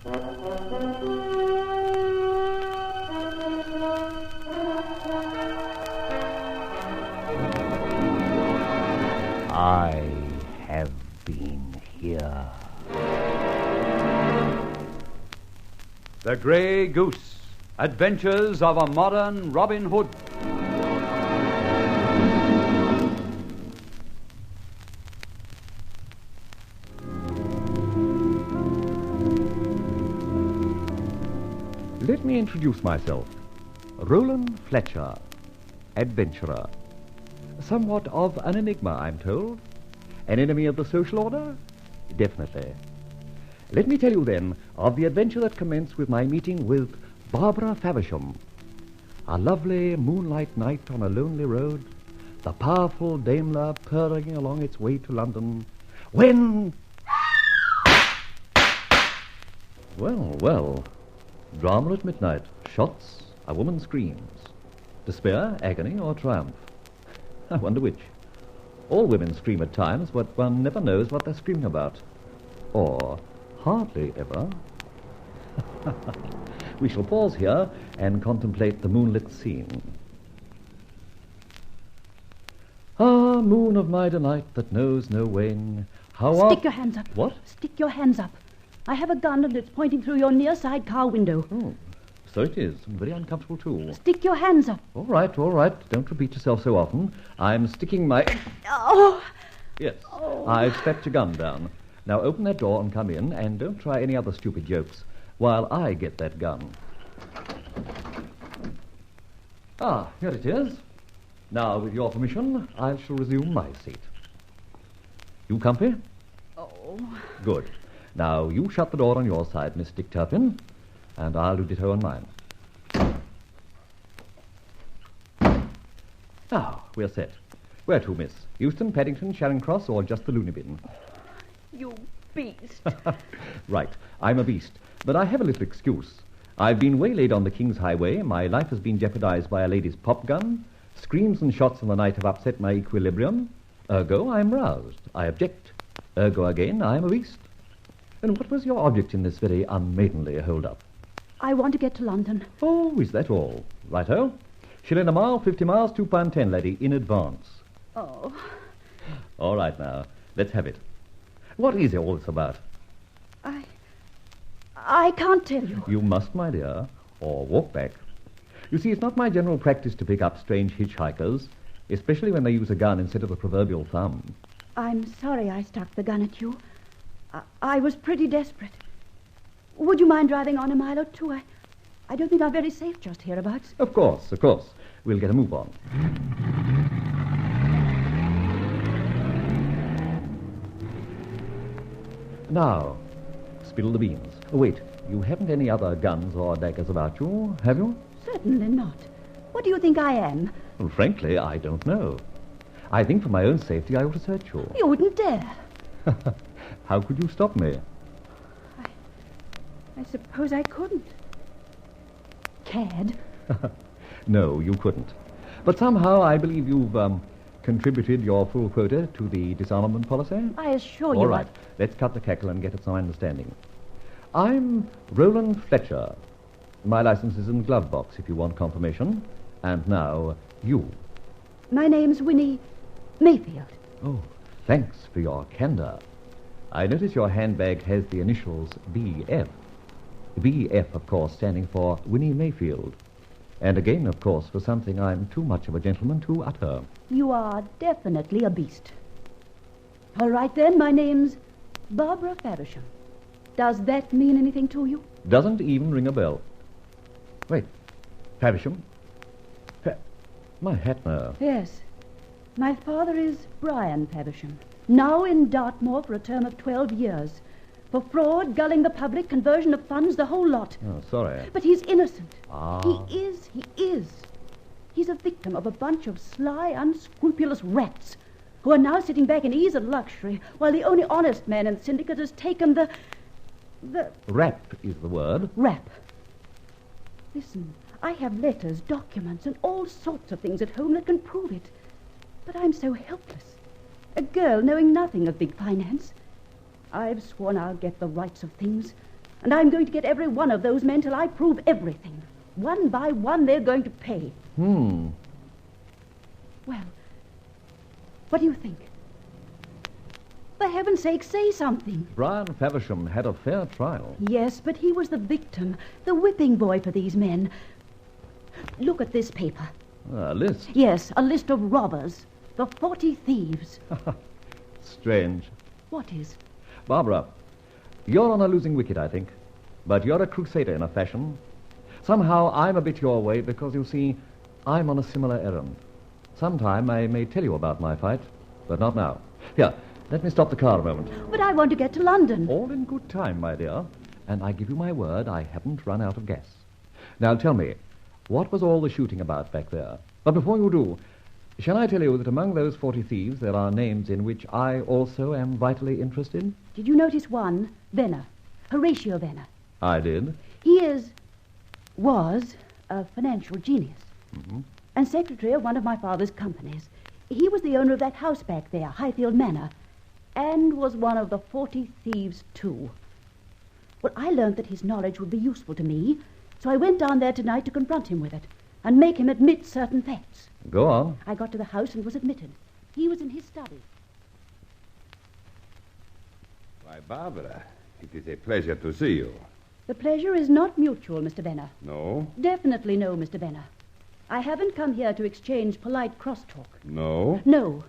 I have been here. The Grey Goose, Adventures of a Modern Robin Hood. Let me introduce myself. Rolland Fletcher, adventurer. Somewhat of an enigma, I'm told. An enemy of the social order? Definitely. Let me tell you, then, of the adventure that commenced with my meeting with Barbara Faversham. A lovely moonlight night on a lonely road, the powerful Daimler purring along its way to London, when... Well, drama at midnight, shots, a woman screams. Despair, agony, or triumph? I wonder which. All women scream at times, but one never knows what they're screaming about. Or hardly ever. We shall pause here and contemplate the moonlit scene. Ah, moon of my delight that knows no wane, how Stick your hands up. What? Stick your hands up. I have a gun and it's pointing through your near side car window. Oh, so it is, and very uncomfortable too. Stick your hands up. All right. Don't repeat yourself so often. I'm sticking my... Oh! Yes, Oh. I've strapped your gun down. Now open that door and come in, and don't try any other stupid jokes while I get that gun. Ah, here it is. Now, with your permission, I shall resume my seat. You comfy? Oh. Good. Now, you shut the door on your side, Miss Dick Turpin, and I'll do ditto on mine. Now, we're set. Where to, miss? Euston, Paddington, Charing Cross, or just the loony bin? You beast. Right, I'm a beast, but I have a little excuse. I've been waylaid on the King's Highway, my life has been jeopardized by a lady's pop gun, screams and shots in the night have upset my equilibrium. Ergo, I'm roused. I object. Ergo again, I'm a beast. And what was your object in this very unmaidenly hold-up? I want to get to London. Oh, is that all? Righto. Shilling a mile, 50 miles, £2.10, laddie, in advance. Oh. All right, now, let's have it. What is all this about? I can't tell you. You must, my dear, or walk back. You see, it's not my general practice to pick up strange hitchhikers, especially when they use a gun instead of the proverbial thumb. I'm sorry I stuck the gun at you. I was pretty desperate. Would you mind driving on a mile or two? I don't think I'm very safe just hereabouts. Of course. We'll get a move on. Now, spill the beans. Oh, wait, you haven't any other guns or daggers about you, have you? Certainly not. What do you think I am? Well, frankly, I don't know. I think for my own safety I ought to search you. You wouldn't dare. How could you stop me? I suppose I couldn't. Cad. No, you couldn't. But somehow I believe you've contributed your full quota to the disarmament policy. I assure you. All right, let's cut the cackle and get at some understanding. I'm Rolland Fletcher. My license is in the glove box if you want confirmation. And now, you. My name's Winnie Mayfield. Oh, thanks for your candor. I notice your handbag has the initials BF. BF, of course, standing for Winnie Mayfield. And again, of course, for something I'm too much of a gentleman to utter. You are definitely a beast. All right, then, my name's Barbara Faversham. Does that mean anything to you? Doesn't even ring a bell. Wait, Faversham? My hat now. Yes. My father is Brian Faversham, now in Dartmoor for a term of 12 years. For fraud, gulling the public, conversion of funds, the whole lot. Oh, sorry. But he's innocent. Ah. He is. He's a victim of a bunch of sly, unscrupulous rats who are now sitting back in ease and luxury while the only honest man in the syndicate has taken the... Rap is the word. Rap. Listen, I have letters, documents, and all sorts of things at home that can prove it. But I'm so helpless. A girl knowing nothing of big finance. I've sworn I'll get the rights of things, And I'm going to get every one of those men till I prove everything. One by one, they're going to pay. Well, what do you think? For heaven's sake, say something. Barbara Faversham had a fair trial. Yes, but he was the victim, the whipping boy for these men. Look at this paper. A list? Yes, a list of robbers. The 40 thieves. Strange. What is? Barbara, you're on a losing wicket, I think. But you're a crusader in a fashion. Somehow I'm a bit your way because, you see, I'm on a similar errand. Sometime I may tell you about my fight, but not now. Here, let me stop the car a moment. But I want to get to London. All in good time, my dear. And I give you my word, I haven't run out of gas. Now tell me, what was all the shooting about back there? But before you do, shall I tell you that among those 40 thieves there are names in which I also am vitally interested? Did you notice one? Venner. Horatio Venner. I did. He was a financial genius. Mm-hmm. And secretary of one of my father's companies. He was the owner of that house back there, Highfield Manor, and was one of the 40 thieves, too. Well, I learned that his knowledge would be useful to me, so I went down there tonight to confront him with it and make him admit certain facts. Go on. I got to the house and was admitted. He was in his study. Why, Barbara, it is a pleasure to see you. The pleasure is not mutual, Mr. Venner. No? Definitely no, Mr. Venner. I haven't come here to exchange polite crosstalk. No? No.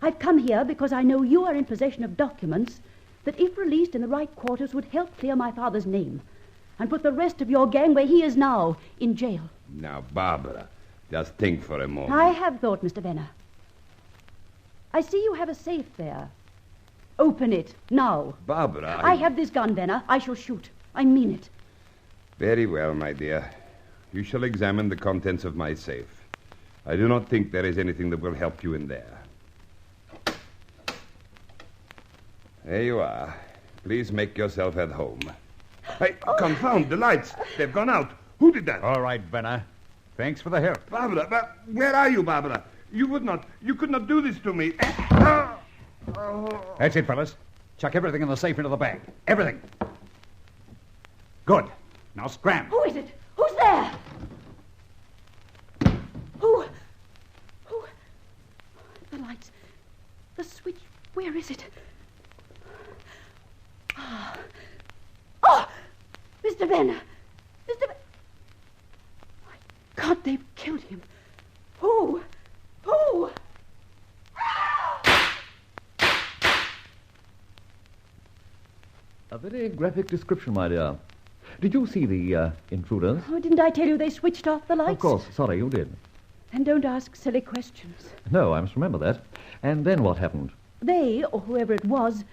I've come here because I know you are in possession of documents that, if released in the right quarters, would help clear my father's name and put the rest of your gang where he is now, in jail. Now, Barbara, just think for a moment. I have thought, Mr. Venner. I see you have a safe there. Open it, now. Barbara, I have this gun, Venner. I shall shoot. I mean it. Very well, my dear. You shall examine the contents of my safe. I do not think there is anything that will help you in there. There you are. Please make yourself at home. Hey, confound the lights. They've gone out. Who did that? All right, Venner. Thanks for the help. Barbara, where are you, Barbara? You could not do this to me. That's it, fellas. Chuck everything in the safe into the bag. Everything. Good. Now scram. Who is it? Who's there? Who? The lights. The switch. Where is it? Oh! Mr. Venner! Mr. Venner! My God, they've killed him. Who? A very graphic description, my dear. Did you see the intruders? Oh, didn't I tell you they switched off the lights? Of course. Sorry, you did. And don't ask silly questions. No, I must remember that. And then what happened? They, or whoever it was,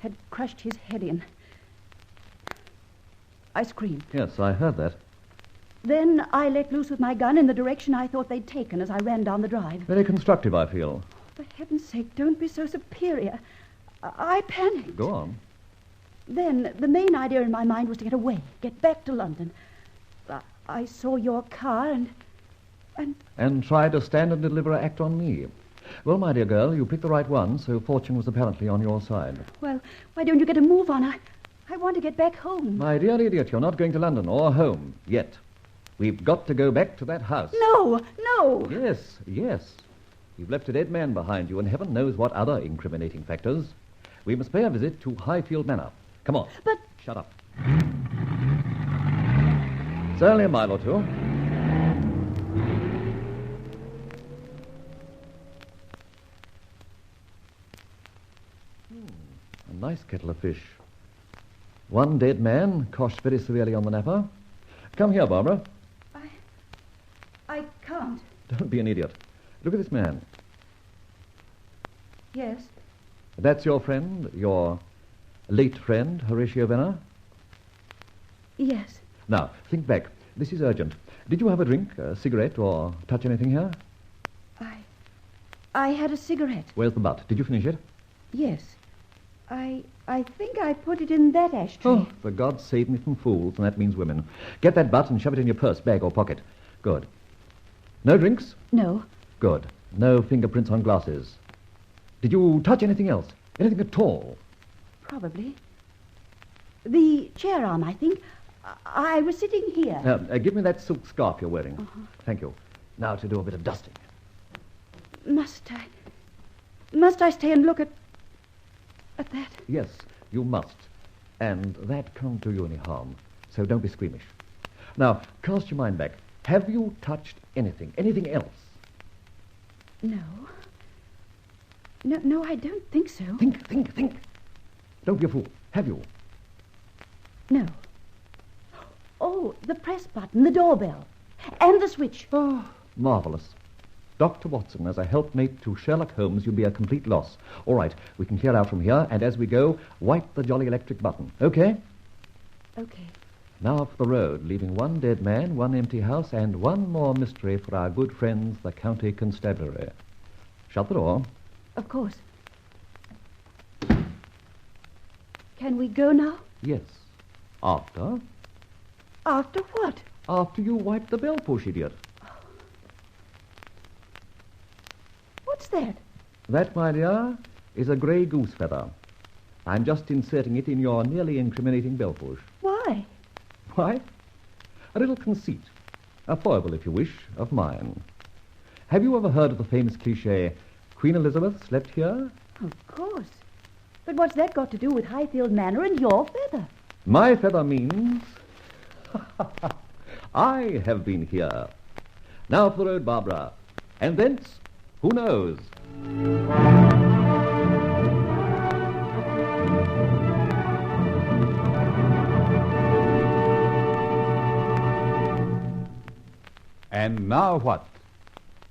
had crushed his head in. I screamed. Yes, I heard that. Then I let loose with my gun in the direction I thought they'd taken as I ran down the drive. Very constructive, I feel. For heaven's sake, don't be so superior. I panicked. Go on. Then the main idea in my mind was to get away, get back to London. I saw your car And tried to stand and deliver an act on me. Well, my dear girl, you picked the right one, so fortune was apparently on your side. Well, why don't you get a move on? I want to get back home. My dear idiot, you're not going to London or home yet. We've got to go back to that house. No. Yes. You've left a dead man behind you and heaven knows what other incriminating factors. We must pay a visit to Highfield Manor. Come on. But... Shut up. It's only a mile or two. A nice kettle of fish. One dead man, coshed very severely on the napper. Come here, Barbara. I can't. Don't be an idiot. Look at this man. Yes. That's your friend, your late friend, Horatio Venner? Yes. Now, think back. This is urgent. Did you have a drink, a cigarette, or touch anything here? I had a cigarette. Where's the butt? Did you finish it? Yes. I think I put it in that ashtray. Oh, for God's save me from fools, and that means women. Get that butt and shove it in your purse, bag, or pocket. Good. No drinks? No. Good. No fingerprints on glasses. Did you touch anything else? Anything at all? Probably. The chair arm, I think. I was sitting here. Give me that silk scarf you're wearing. Thank you. Now to do a bit of dusting. Must I? Must I stay and look at that? Yes, you must. And that can't do you any harm. So don't be squeamish. Now, cast your mind back. Have you touched anything? Anything else? No. No, I don't think so. Think. Don't be a fool. Have you? No. Oh, the press button, the doorbell, and the switch. Oh, marvelous. Dr. Watson, as a helpmate to Sherlock Holmes, you'll be a complete loss. All right, we can clear out from here, and as we go, wipe the jolly electric button. Okay? Okay. Now for the road, leaving one dead man, one empty house, and one more mystery for our good friends, the county constabulary. Shut the door. Of course. Can we go now? Yes. After? After what? After you wipe the bell push, idiot. What's that? That, my dear, is a grey goose feather. I'm just inserting it in your nearly incriminating bell push. Why? Why? A little conceit, a foible, if you wish, of mine. Have you ever heard of the famous cliché, Queen Elizabeth slept here? Of course. But what's that got to do with Highfield Manor and your feather? My feather means... I have been here. Now for the road, Barbara. And thence, who knows? And now what?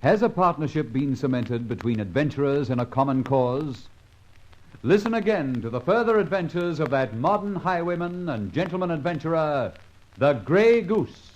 Has a partnership been cemented between adventurers in a common cause? Listen again to the further adventures of that modern highwayman and gentleman adventurer, the Grey Goose.